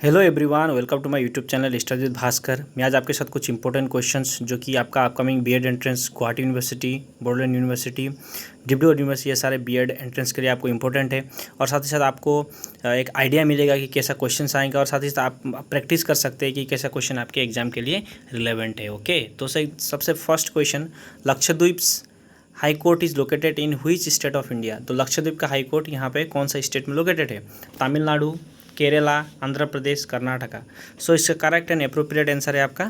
Hello everyone, welcome to my YouTube channel study with Bhaskar. मैं आज आपके साथ कुछ इंपॉर्टेंट क्वेश्चंस जो कि आपका upcoming B Ed entrance Guwahati university, Bodoland university, Dibrugarh university, ये सारे बीएड एंट्रेंस के लिए आपको इंपॉर्टेंट है। और साथ ही साथ आपको एक आइडिया मिलेगा कि कैसा क्वेश्चन आएंगे, और साथ ही साथ आप प्रैक्टिस कर सकते हैं कि कैसा क्वेश्चन आपके एग्जाम के लिए रिलेवेंट है। ओके, तो सबसे first question, Lakshadweep high court is located in which state of India. तो लक्षद्वीप का हाई कोर्ट यहाँ पे कौन सा स्टेट में लोकेटेड है? तमिलनाडु, केरला, आंध्र प्रदेश, कर्नाटका। सो इसका करेक्ट एंड अप्रोप्रिएट आंसर है आपका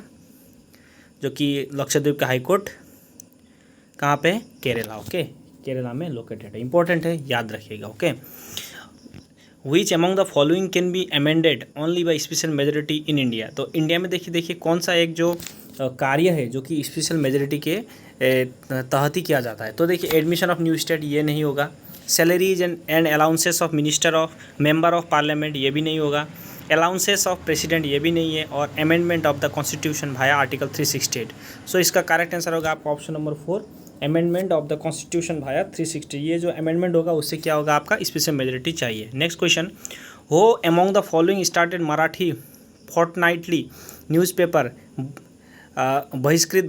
जो कि लक्षद्वीप का हाई कोर्ट कहाँ पे? केरला। ओके, केरला में लोकेटेड है, इंपॉर्टेंट है, याद रखिएगा। Okay, which among the following can be amended only by special majority in India. तो इंडिया में देखिए कौन सा एक जो कार्य है जो कि स्पेशल मेजोरिटी के तहत ही किया जाता है। तो देखिए, एडमिशन ऑफ न्यू स्टेट ये नहीं होगा, salaries and allowances of minister of member of parliament ये भी नहीं होगा, अलाउंसेस ऑफ प्रेसिडेंट ये भी नहीं है, और अमेंडमेंट ऑफ द कॉन्स्टिट्यूशन भाया आर्टिकल 368। सो इसका करेक्ट आंसर होगा आपका option number 4, amendment of the constitution भाया 360। ये जो अमेंडमेंट होगा उससे क्या होगा, आपका स्पेशल मेजोरिटी चाहिए। Next question, who among the following started Marathi fortnightly newspaper Bahishkrut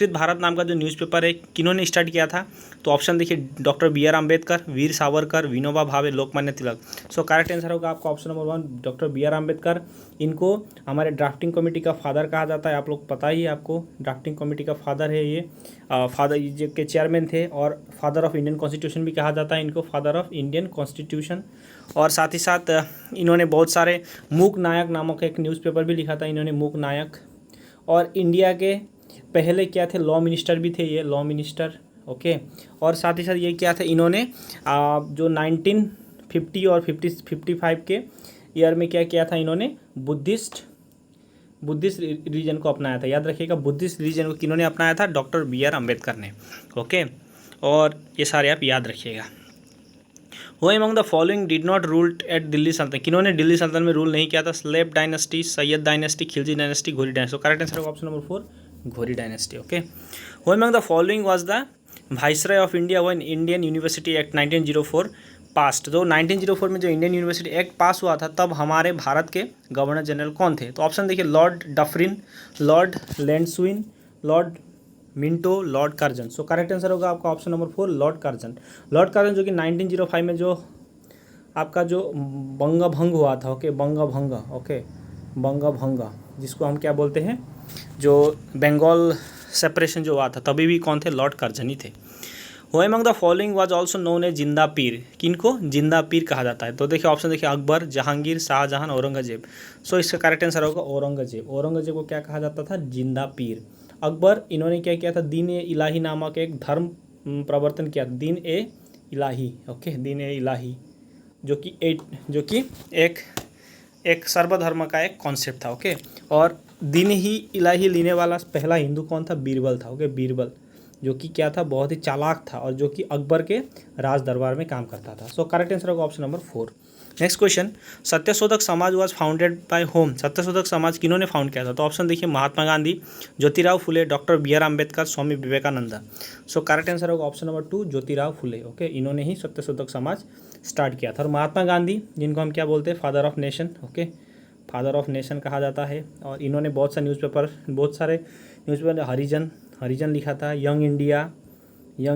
Bharat नाम का जो न्यूज़पेपर है किन्होंने स्टार्ट किया था? तो ऑप्शन देखिए, doctor B R Ambedkar, Veer Savarkar, Vinoba Bhave, Lokmanya Tilak. So correct answer होगा आपका option number 1, doctor B R Ambedkar. इनको हमारे ड्राफ्टिंग कमेटी का फादर कहा जाता है, आप लोग पता ही है आपको, ड्राफ्टिंग कमेटी का फादर है ये। फादर के चेयरमैन थे, और फादर ऑफ इंडियन कॉन्स्टिट्यूशन भी कहा जाता है इनको, फादर ऑफ इंडियन कॉन्स्टिट्यूशन। और साथ ही साथ इन्होंने बहुत सारे मूक नायक नामक एक न्यूज़पेपर भी लिखा था इन्होंने, मूक नायक। और इंडिया के पहले क्या थे, लॉ मिनिस्टर भी थे ये, लॉ मिनिस्टर। ओके, और साथ ही साथ ये क्या थे, इन्होंने जो 1950 और 55 के ईयर में क्या किया था, इन्होंने बुद्धिस्ट रिलीजन को अपनाया था। याद रखिएगा, बुद्धिस्ट रिलीजन को किन्होंने अपनाया था? डॉक्टर बी आर अम्बेडकर ने। ओके, और ये सारे आप याद रखिएगा। वो among the following did not rule at Delhi sultanate, किन्होंने दिल्ली सल्तनत में रूल नहीं किया था? Slave dynasty, Sayyid dynasty, Khilji dynasty, Ghori dynasty. Correct answer होगा option number 4, Ghori dynasty. Okay, वो among the following was the viceroy of India when Indian university act 1904 passed. तो 1904 में जो इंडियन यूनिवर्सिटी एक्ट पास हुआ था, तब हमारे भारत के गवर्नर जनरल कौन थे? तो ऑप्शन देखिए, Lord Dufferin, Lord Lansdowne, Lord Minto, Lord Curzon. So correct answer होगा आपका option number 4, Lord Curzon. Lord Curzon जो कि 1905 में जो आपका जो बंगभंग हुआ था, ओके, बंगभंग, ओके, बंगभंग, जिसको हम क्या बोलते हैं, जो बंगाल सेपरेशन जो हुआ था, तभी भी कौन थे? लॉर्ड कर्जन ही थे। वो among the following was also known as Zinda Pir, किनको जिंदा पीर कहा जाता है? तो देखिए ऑप्शन देखिए, अकबर, जहांगीर, शाहजहां, औरंगजेब। सो इसका करेक्ट आंसर होगा औरंगजेब। औरंगजेब को क्या कहा जाता था? जिंदा पीर। अकबर, इन्होंने क्या किया था? दीन ए इलाही नामक एक धर्म प्रवर्तन किया, दीन ए इलाही। ओके, दीन ए इलाही जो कि एक सर्वधर्म का एक कॉन्सेप्ट था। ओके, और दीन ही इलाही लेने वाला पहला हिंदू कौन था? बीरबल था। ओके, बीरबल जो कि क्या था? बहुत ही चालाक था, और जो कि अकबर के राज दरबार में काम करता था। सो करेक्ट आंसर होगा option number 4। Next question, Satyashodhak Samaj was founded by whom. Satyashodhak Samaj किन्होंने फाउंड किया था? तो ऑप्शन देखिए, Mahatma Gandhi, Jyotirao Phule, doctor B R Ambedkar, Swami Vivekananda. So correct answer होगा option number 2, Jyotirao Phule. Okay, इन्होंने ही सत्यशोधक समाज स्टार्ट किया था। और महात्मा गांधी, जिनको हम क्या बोलते हैं? Father of nation. Okay, father of nation कहा जाता है। और इन्होंने बहुत सारे न्यूज़पेपर हरिजन लिखा था, यंग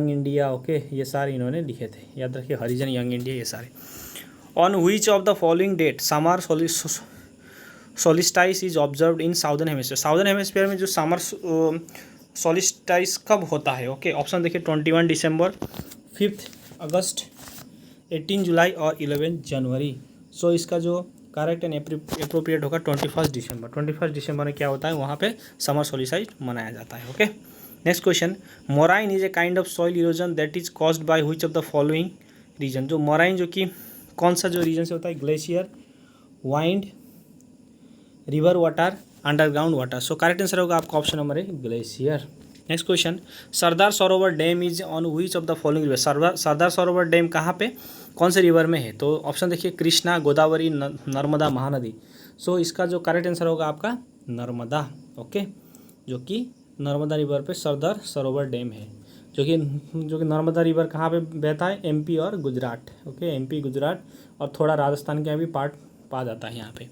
इंडिया। ओके, ये सारे इन्होंने लिखे थे, याद रखिए, हरिजन, यंग इंडिया, ये सारे। On which of the following date summer solstice is observed in southern hemisphere. Southern hemisphere में जो समर सोलिस्टाइस कब होता है? ओके, ऑप्शन देखिए, 21 दिसंबर, 5 अगस्त, 18 जुलाई और 11 जनवरी। सो इसका जो करेक्ट एंड अप्रोप्रिएट होगा 21 दिसंबर। 21 दिसंबर में क्या होता है? वहाँ पे समर सोलिस्टाइस मनाया जाता है। Okay, next question, moraine is a kind of soil erosion that is caused by which of the following reason. जो मोराइन जो कि कौन सा जो रीजन से होता है? Glacier, wind, river water, underground water. So correct answer होगा आपका option number 1, glacier. Next question, Sardar Sarovar dam is on which of the following river. Sardar Sarovar dam कहाँ पे, कौन से रिवर में है? तो ऑप्शन देखिए, कृष्णा, गोदावरी, नर्मदा, महानदी। सो इसका जो करेक्ट आंसर होगा आपका नर्मदा। ओके, जो कि नर्मदा रिवर पे सरदार सरोवर डैम है, जो कि नर्मदा रिवर कहाँ पे बहता है? एमपी और गुजरात। ओके, एमपी, गुजरात और थोड़ा राजस्थान का भी पार्ट पा जाता है यहाँ पे।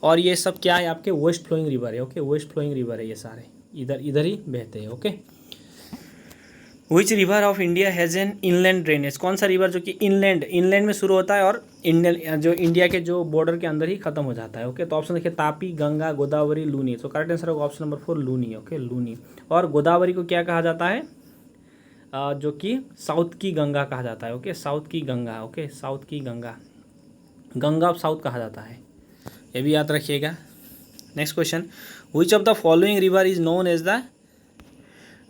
और ये सब क्या है आपके वेस्ट फ्लोइंग रिवर है, ओके, वेस्ट फ्लोइंग रिवर है, ये सारे इधर इधर ही बहते हैं, okay. Which river of India has an inland drainage, कौन सा रिवर जो कि इनलैंड में शुरू होता है और इंडियन जो इंडिया के जो बॉर्डर के अंदर ही खत्म हो जाता है, ओके। तो ऑप्शन देखिए तापी, गंगा, गोदावरी, लूनी। तो करेक्ट आंसर होगा option number 4 Luni, okay, Luni. और गोदावरी को क्या कहा जाता है, जो कि साउथ की गंगा कहा जाता है, ओके, साउथ की गंगा, ओके, साउथ की गंगा, गंगा ऑफ साउथ कहा जाता है, ये भी याद रखिएगा। Next question, which of the following river is known as the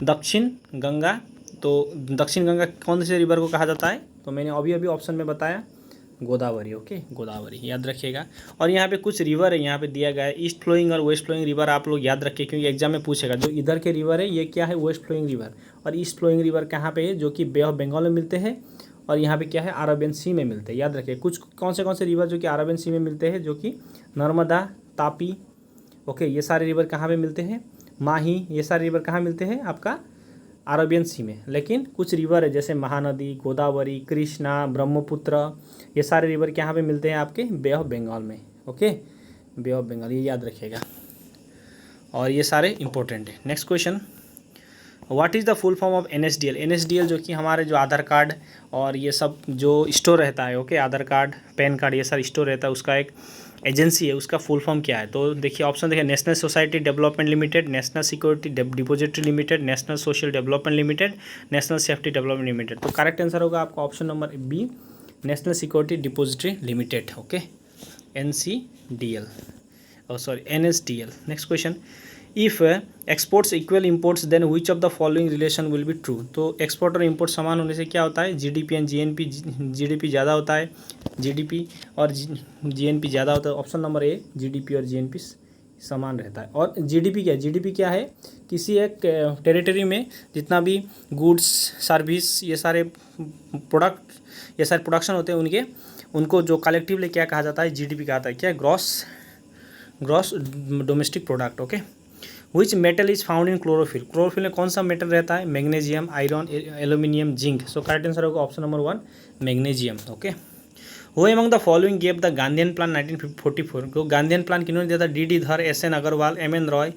Dakshin Ganga. तो दक्षिण गंगा कौन से रिवर को कहा जाता है, तो मैंने अभी अभी ऑप्शन में बताया गोदावरी, ओके, गोदावरी याद रखिएगा। और यहाँ पे कुछ रिवर है यहाँ पे दिया गया है, ईस्ट फ्लोइंग और वेस्ट फ्लोइंग रिवर, आप लोग याद रखिए क्योंकि एग्जाम में पूछेगा। जो इधर के रिवर है ये क्या है, वेस्ट फ्लोइंग रिवर, और ईस्ट फ्लोइंग रिवर कहाँ पे है, जो कि बे ऑफ बंगाल में मिलते हैं, और यहाँ पे क्या है अरबियन सी में मिलते हैं, याद रखिए। कुछ कौन से रिवर जो कि अरबियन सी में मिलते हैं, जो कि नर्मदा, तापी, ओके, ये सारे रिवर कहाँ पे मिलते हैं, माही, ये सारे रिवर कहाँ मिलते हैं आपका अरबियन सी में। लेकिन कुछ रिवर है जैसे महानदी, गोदावरी, कृष्णा, ब्रह्मपुत्र, ये सारे रिवर कहाँ पे मिलते हैं आपके बे ऑफ बंगाल में, ओके, बे ऑफ बंगाल, ये याद रखिएगा। और ये सारे इंपॉर्टेंट है। Next question, what is the full form of NSDL। NSDL जो कि हमारे जो आधार कार्ड और ये सब जो स्टोर रहता है, ओके, आधार कार्ड, पैन कार्ड, ये सारा स्टोर रहता है, उसका एक एजेंसी है, उसका फुल फॉर्म क्या है। तो देखिए ऑप्शन देखिए, national society development limited, national security depository limited, national social development limited, national safety development limited. तो करेक्ट आंसर होगा आपका option number B, national security depository limited, okay, NCDL, sorry NSDL। Next question, if exports equal imports then which of the following relation will be true. तो export और import समान होने से क्या होता है, GDP एंड GNP, GDP ज़्यादा होता है, GDP और GNP ज़्यादा होता है। ऑप्शन नंबर ए, GDP और GNP समान रहता है। और GDP क्या है, GDP क्या है, किसी एक टेरिटरी में जितना भी गुड्स, सर्विस, ये सारे प्रोडक्ट, ये सारे प्रोडक्शन होते हैं उनको जो कलेक्टिवली क्या कहा जाता है, GDP कहा जाता है, क्या, gross domestic product, okay. Which metal is found in chlorophyll, chlorophyll में कौन सा मेटल रहता है, magnesium, iron, aluminium, zinc. So correct answer होगा option number 1 magnesium, okay. Who among the following gave the Gandhian plan 1944। को गांधीयन प्लान किन्होंने दिया था, DD Dhar, SN Agarwal, MN Roy,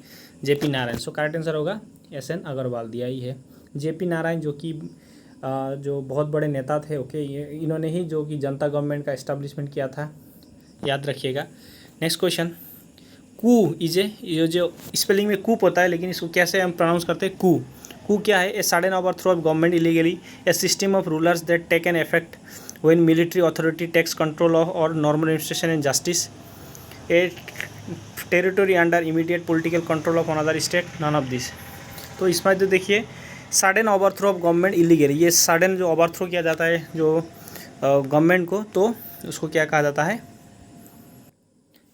JP Narayan. So correct answer होगा SN अग्रवाल, दिया ही है। JP नारायण जो कि जो बहुत बड़े नेता थे, ओके, ये इन्होंने ही जो कि जनता गवर्नमेंट का इस्टेब्लिशमेंट किया था, याद रखिएगा। नेक्स्ट क्वेश्चन, कू इज ये जो स्पेलिंग में कूप होता है, लेकिन इसको कैसे हम प्रोनाउंस करते हैं, कू क्या है, a sudden overthrow of government illegally, a system of rulers that take an effect when military authority takes control of our normal administration and justice, a territory under immediate political control of another state, none of this. तो इसमें तो देखिए sudden overthrow of government illegally, ये sudden जो overthrow किया जाता है जो गवर्नमेंट को, तो उसको क्या कहा जाता है।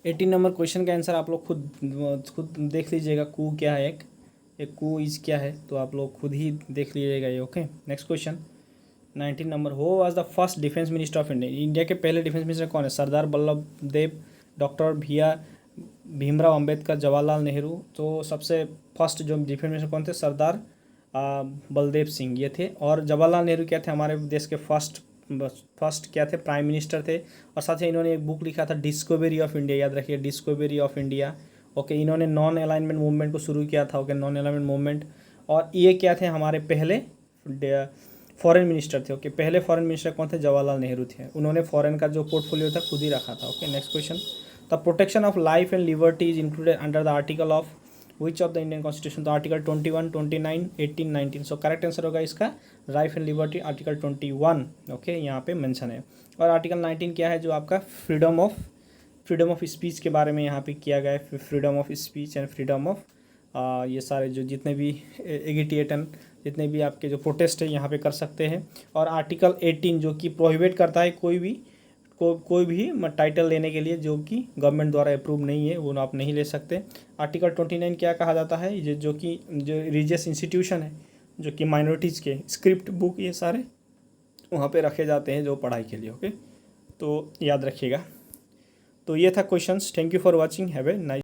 18 नंबर क्वेश्चन का आंसर आप लोग खुद देख लीजिएगा, कू क्या है, एक कू इज क्या है, तो आप लोग खुद ही देख लीजिएगा ये, okay. Next question 19 number, who was the first defence minister of India. India के पहले डिफेंस मिनिस्टर कौन है, सरदार वल्लभ देव, डॉक्टर भीमराव अंबेडकर, जवाहरलाल नेहरू। तो सबसे फर्स्ट जो डिफेंस मिनिस्टर कौन थे, सरदार बलदेव सिंह ये थे। और जवाहरलाल नेहरू क्या थे, हमारे देश के फर्स्ट क्या थे, प्राइम मिनिस्टर थे। और साथ ही इन्होंने एक बुक लिखा था डिस्कवरी ऑफ इंडिया, याद रखिए डिस्कवरी ऑफ इंडिया, ओके। इन्होंने नॉन अलाइनमेंट मूवमेंट को शुरू किया था, ओके, नॉन अलाइनमेंट मूवमेंट। और ये क्या थे, हमारे पहले फॉरेन मिनिस्टर थे, ओके। पहले फॉरेन मिनिस्टर कौन थे, जवाहरलाल नेहरू थे। उन्होंने फॉरेन का जो पोर्टफोलियो था खुद ही रखा था, okay. Next question, the protection of life and liberty is included under the article of which of the Indian constitution. तो आर्टिकल 21, 29, 18, 19। सो करेक्ट आंसर होगा इसका life and liberty, article 21, okay, यहाँ पे मेंशन है। और आर्टिकल 19 क्या है, जो आपका फ्रीडम ऑफ स्पीच के बारे में यहाँ पे किया गया है, freedom of speech and freedom of ये सारे जो जितने भी एगिटेशन, जितने भी आपके जो प्रोटेस्ट है यहाँ पे कर सकते हैं। और आर्टिकल 18 जो कि प्रोहिबिट करता है कोई भी टाइटल लेने के लिए जो कि गवर्नमेंट द्वारा अप्रूव नहीं है, वो आप नहीं ले सकते। आर्टिकल 29 क्या कहा जाता है, जो रिलीजियस इंस्टीट्यूशन है, जो कि माइनॉरिटीज़ के स्क्रिप्ट बुक ये सारे वहाँ पे रखे जाते हैं जो पढ़ाई के लिए, ओके। तो याद रखिएगा। तो ये था questions. Thank you for watching, have a nice